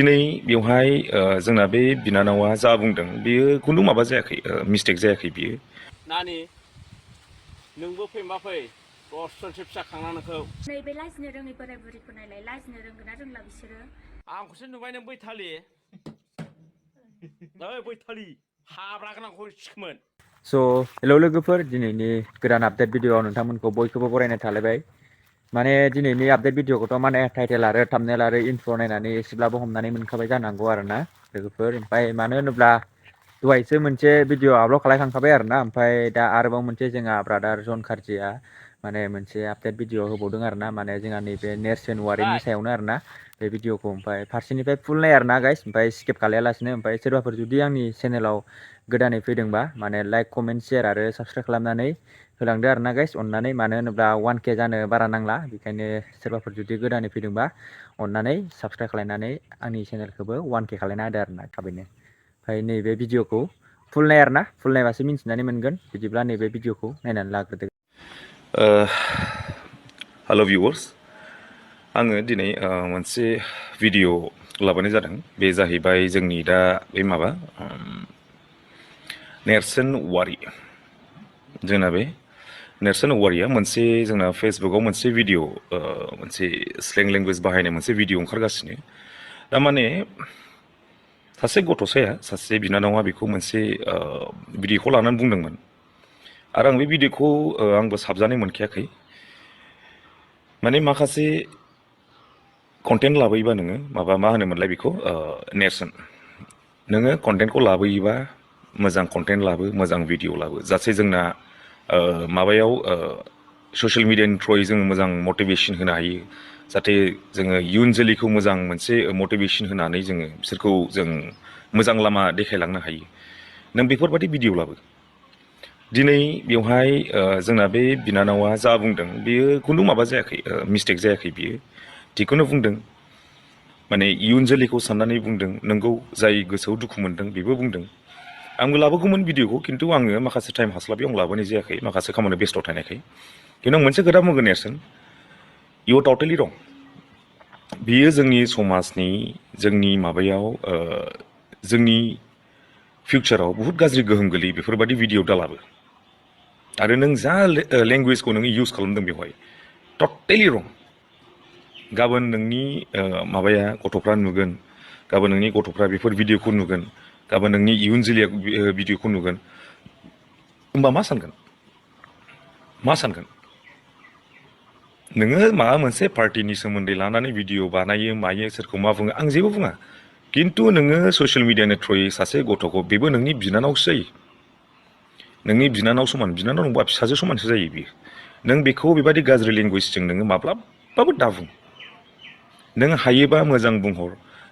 दिनै बेवहाय जोंना बे बिनानावा जा बुंदों बेयो खुनु माबा जायाखै मिस्टेक जायाखै बियो नानि नोंबो फै मा फै दसजनसो फिसा खांना नोंखौ नैबे लाजिनो रोङै बोराय बुरिखौ नायलाय लाजिनो रोंगोन ना रोंला बिसोरो आंखौसो नुबाय नों बैथालि ओइ बैथालि हाब्रा गोनांखौ सिखोमोन हेलौ लोगोफोर दिनैनि गोदान आपडेट भिडिअआव नोंथांमोनखौ बयखौबो बरायनाय थालायबाय माने दिनैनि आपडेट भिडिअखौथ' माने टाइटेल आरो थाम्बनेल आरो इन्ट्र नायनानै एसेब्लाबो हमनानै मोनखाबाय जानांगौ आरोना लोगोफोर ओमफ्राय मानो होनोब्ला दहायसो मोनसे भिडिअ आपल'ड खालायखांखाबाय आरोना ओमफ्राय दा आरोबाव मोनसे जोंहा ब्रादार जन खारजिया माने मोनसे आपडेट भिडिअ होबावदों आरोना माने जोंहा नैबे नेरसोन वारिनि सायावनो आरोना बे भिडिअखौ ओमफ्राय फारसेनिफ्राय फुल नाय आरोना गाइस ओमफ्राय स्किप खालायालासिनो ओमफ्राय सोरबाफोर जुदि आंनि चेनेलाव गोदानै फैदोंबा माने लाइक कमेन्ट शेयार आरो साबस्क्राइब खालामनानै होलांदो आरोना गाइस अननानै मानो होनोब्ला 1K जानो बारा नांला बेखायनो सोरबाफोर जुदि गोदानै फैदोंबा अननानै साबस्क्राइब खालायनानै आंनि चेनेलखौबो 1K खालायना होदो आरोना थाबैनो ओमफ्राय नैबे भिडिअखौ फुल नाय आरोना फुल नायबासो मिन्थिनानै मोनगोन बिदिब्ला नैबे भिडिअखौ नायनानै लाग्रोदो हेल' भिउवार्स आङो दिनै मोनसे भिडिअ लाबोनाय जादों बे जाहैबाय जोंनि दा बे माबा नेरसोन वारि जोंना बे नेरसोन वारिया मोनसे जोंना फेसबुकाव मोनसे भिडिअ मोनसे स्लें लेंगुवेज बाहायनाय मोनसे भिडिअ ओंखारगासिनो थारमाने सासे गथ'साया सासे बिनानावा बेखौ मोनसे भिडिअखौ लानानै बुंदोंमोन आरो आं बे भिडिअखौ आंबो साबजानाय मोनखायाखै माने माखासे कन्टेन्ट लाबोयोबा नोङो माबा मा होनोमोनलाय बेखौ नेरसोन नोङो कन्टेन्टखौ लाबोयोबा मोजां कन्टेन्ट लाबो मोजां भिडिअ लाबो जाहाथे जोंना माबायाव ससियेल मिडियानि थ्रुयै जोङो मोजां मटिभेसन होनो हायो जाहाथे जोङो इयुन जोलैखौ मोजां मोनसे मटिभेसन होनानै जोङो बिसोरखौ जों मोजां लामा देखायलांनो हायो नों बेफोरबायदि भिडिअ लाबो दिनै बेवहाय जोंना बे बिनानावा जा बुंदों बेयो खुनु माबा जायाखै मिस्टेक जायाखै बियो थिगखौनो बुंदों माने इयुन जोलैखौ साननानै बुंदों नोंगौ जाय गोसोआव दुखु मोनदों बेबो बुंदों आंबो लाबोगौमोन भिडिअखौ खिन्थु आङो माखासे टाइम हास्लाबियाव आं लाबोनाय जायाखै माखासे खामानियाव बेस्थ' थानायखाय खिन्थु आं मोनसे खोथा बुंगोन नेरसोन इउ टटेलि रं बियो जोंनि समाजनि जोंनि माबायाव जोंनि फिउचाराव बुहुत गाज्रि गोहोम गोलैयो बेफोरबायदि भिडिअ दालाबो आरो नों जा लेंगुवेजखौ नोङो इउज खालामदों बेवहाय टटेलि रं गाबोन नोंनि माबाया गथ'फ्रा नुगोन गाबोन नोंनि गथ'फ्रा बेफोर भिडिअखौ नुगोन गाबोन नोंनि इयुन जोलैया भिडिअखौ नुगोन होमबा मा सानगोन नोङो माबा मोनसे पार्टिनि सोमोन्दै लानानै भिडिअ बानायो मायो सोरखौ मा बुङो आं जेबो बुङा खिन्थु नोङो ससियेल मिडियानि थ्रुयै सासे गथ'खौ बेबो नोंनि बिनानावसो जायो नोंनि बिनानाव समान बिनानाव नंबा फिसाजो समानसो जायो बियो नों बेखौ बेबायदि गाज्रि लेंगुवेजजों नोङो माब्लाबाबो दाबुं नों हायोबा मोजां बुंहर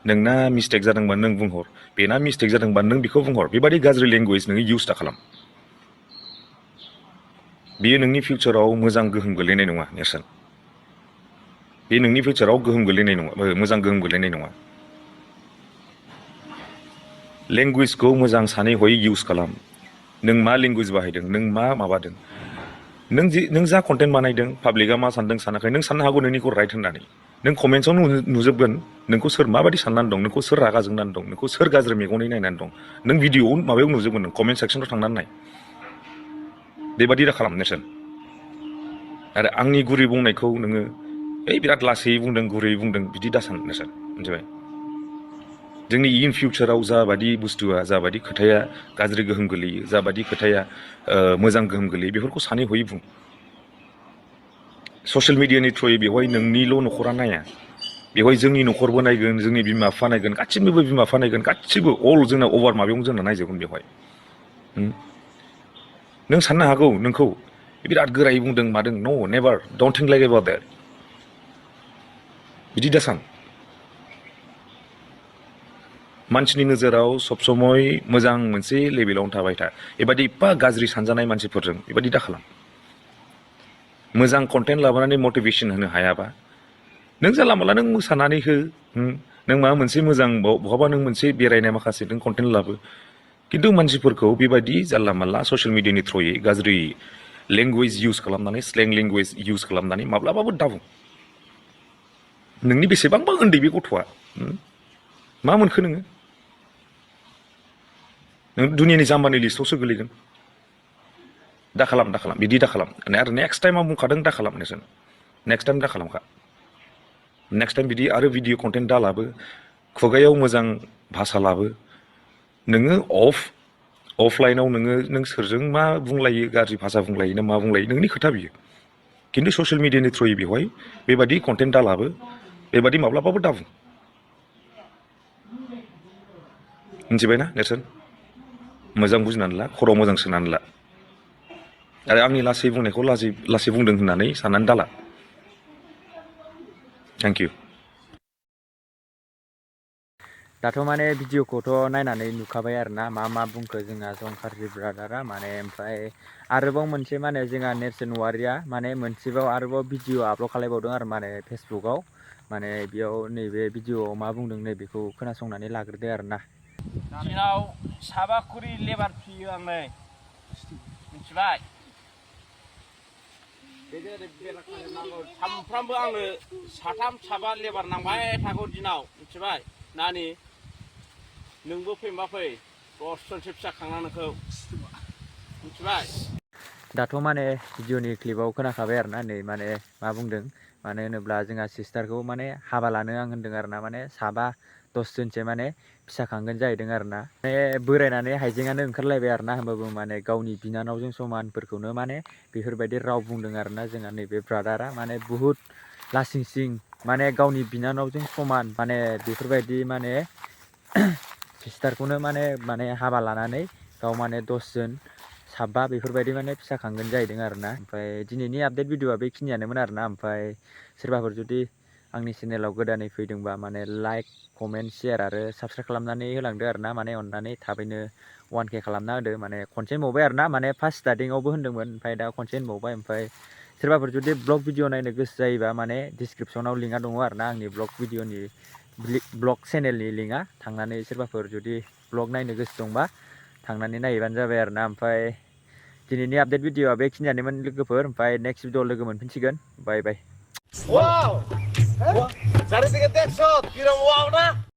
नोंना मिस्टेक जादोंबा नों बुंहर बेना मिस्टेक जादोंबा नों बेखौ बुंहर बेबायदि गाज्रि लेंगुवेज नोङो इउज दा खालाम बेयो नोंनि फिउचाराव मोजां गोहोम गोलैनाय नङा नेरसोन बे नोंनि फिउचाराव गोहोम गोलैनाय नङा मोजां गोहोम गोलैनाय नङा लेंगुवेजखौ मोजां सानै हयै इउज खालाम नों मा लेंगुवेज बाहायदों नों मा माबादों नों जा कन्टेन्ट बानायदों पाब्लिकआ मा सानदों सानाखै नों साननो हागौ नोंनिखौ राइट होननानै नों कमेन्ट्सआवनो नुजोबगोन नोंखौ सोर माबायदि साननानै दं नोंखौ सोर रागा जोंनानै दं नोंखौ सोर गाज्रि मेगनै नायनानै दं नों भिडिअ माबायाव नुजोबगोन नों कमेन्ट सेक्सनाव थांनानै नाय बेबादि दा खालाम नेरसोन आरो आंनि गुरै बुंनायखौ नोङो ओइ बिराद लासै बुंदों गुरै बुंदों बिदि दासान नेरसोन मिथिबाय जोंनि इन फिउचाराव जाबादि बुस्थुआ जाबादि खोथाया गाज्रि गोहोम गोलैयो जाबादि खोथाया मोजां गोहोम गोलैयो बेफोरखौ सानै हयै बुं ससियेल मिडियानि थ्रुयै बेवहाय नोंनिल' न'खरा नाया बेवहाय जोंनि न'खरबो नायगोन जोंनि बिमा बिफा नायगोन गासिनिबो बिमा बिफा नायगोन गासिबो अल जोंना अभार माबायावनो जोंना नायजोबगोन बेवहाय नों साननो हागौ नोंखौ बिराद गोरायै बुंदों मादों नो never don't think like about that बिदि दा सान मानसिनि नोजोराव सब समय मोजां मोनसे लेभेलावनो थाबाय था बेबायदि एफा गाज्रि सानजानाय मानसिफोरजों बेबायदि दा खालाम मोजां कन्टेन्ट लाबोनानै मटिभेसन होनो हायाबा नों जानला मानला नों मोसानानै हो नों माबा मोनसे मोजां बहाबा नों मोनसे बेरायनाय माखासे नों कन्टेन्ट लाबो खिन्थु मानसिफोरखौ बेबायदि जानला मानला ससियेल मिडियानि थ्रुयै गाज्रि लेंगुवेज इउज खालामनानै स्लें लेंगुवेज इउज खालामनानै माब्लाबाबो दाबुं नोंनि बेसेबांबा उन्दै बे गथ'आ मा मोनखो नोङो नों दुनियानि जाम्बानि लिस्टआवसो गोलैदों दा खालाम बिदि दा खालाम आरो नेक्स्ट टाइम आं बुंखादों दा खालाम नेरसोन नेक्स्ट टाइम दा खालामखा नेक्स्ट टाइम बिदि आरो भिडिअ कन्टेन्ट दा लाबो खुगायाव मोजां भाषा लाबो नोङो अफलाइनाव नों सोरजों मा बुंलायो गाज्रि भाषा बुंलायो ना मा बुंलायो नोंनि खोथा बियो खिन्थु ससियेल मिडियानि थ्रुयै बेवहाय बेबादि कन्टेन्ट दा लाबो बेबादि माब्लाबाबो दा बुं मिथिबायना नेरसोन मोजां बुजिनानै ला खर'आव मोजां सोनानै ला आरो आंनि लासै बुंनायखौ लासै बुंदों होननानै साननानै दाला थेंक इउ दाथ' माने भिडिअखौथ' नायनानै नुखाबाय आरोना मा बुंखो जोंहा जन काrzy ब्रादारा माने ओमफ्राय आरोबाव मोनसे माने जोंहा नेरसोन औवारिया माने मोनसेबाव आरोबाव भिडिअ आपल'ड खालायबावदों आरो माने फेसबुकाव माने बेयाव नैबे भिडिअआव मा बुंदों नैबेखौ खोनासंनानै लाग्रोदो आरोना दिनाव साबा खरि लेबार फियो आं नै मिथिबाय सानफ्रामबो आंनो साथाम साबा लेबार नांबाय थागौ दिनाव मिथिबाय नानि नोंबो फैमा फै 10 जनसो फिसा खांना नोंखौ मिथिबाय दाथ' माने भिडिअनि क्लिपाव खोनाखाबाय आरोना नै माने मा बुंदों मानो होनोब्ला जोंहा सिस्टारखौ माने हाबा लानो आं होनदों आरोना माने साबा 10 जनसो माने फिसा खांगोन जाहैदों आरोना माने बोरायनानै हाइजेंआनो ओंखारलायबाय आरोना होमबाबो माने गावनि बिनानावजों समानफोरखौनो माने बेफोरबायदि राव बुंदों आरोना जोंहा नैबे ब्रादारा माने बुहुद लासिं सिं माने गावनि बिनानावजों समान माने बेफोरबायदि माने सिस्टारखौनो माने हाबा लानानै गाव माने 10 जन साबा बेफोरबायदि माने फिसा खांगोन जाहैदों आरोना ओमफ्राय दिनैनि आपडेट भिडिअआ बेखिनियानोमोन आरोना ओमफ्राय सोरबाफोर जुदि आंनि चेनेलाव गोदानै फैदोंबा माने लाइक कमेन्ट शेयार आरो साबस्क्राइब खालामनानै होलांदो आरोना माने अननानै थाबैनो 1K खालामना होदो माने खनसे होनबावबाय आरोना माने फार्स्ट स्टार्टिंआवबो होनदोंमोन ओमफ्राय दा खनसे होनबावबाय ओमफ्राय सोरबाफोर जुदि ब्लग भिडिअ नायनो गोसो जायोबा माने डिसक्रिपसनाव लिंकआ दङ आरोना आंनि ब्लग चेनेलनि लिंकआ थांनानै सोरबाफोर जुदि ब्लग नायनो गोसो दंबा थांनानै नायहैबानो जाबाय आरोना ओमफ्राय दिनैनि आपडेट भिडिअआ बेखिनियानोमोन लोगोफोर ओमफ्राय नेक्स्ट भिडिअ लोगो मोनफिनसिगोन बाय बाय Wow! Cari tiket Texot, kira wow na?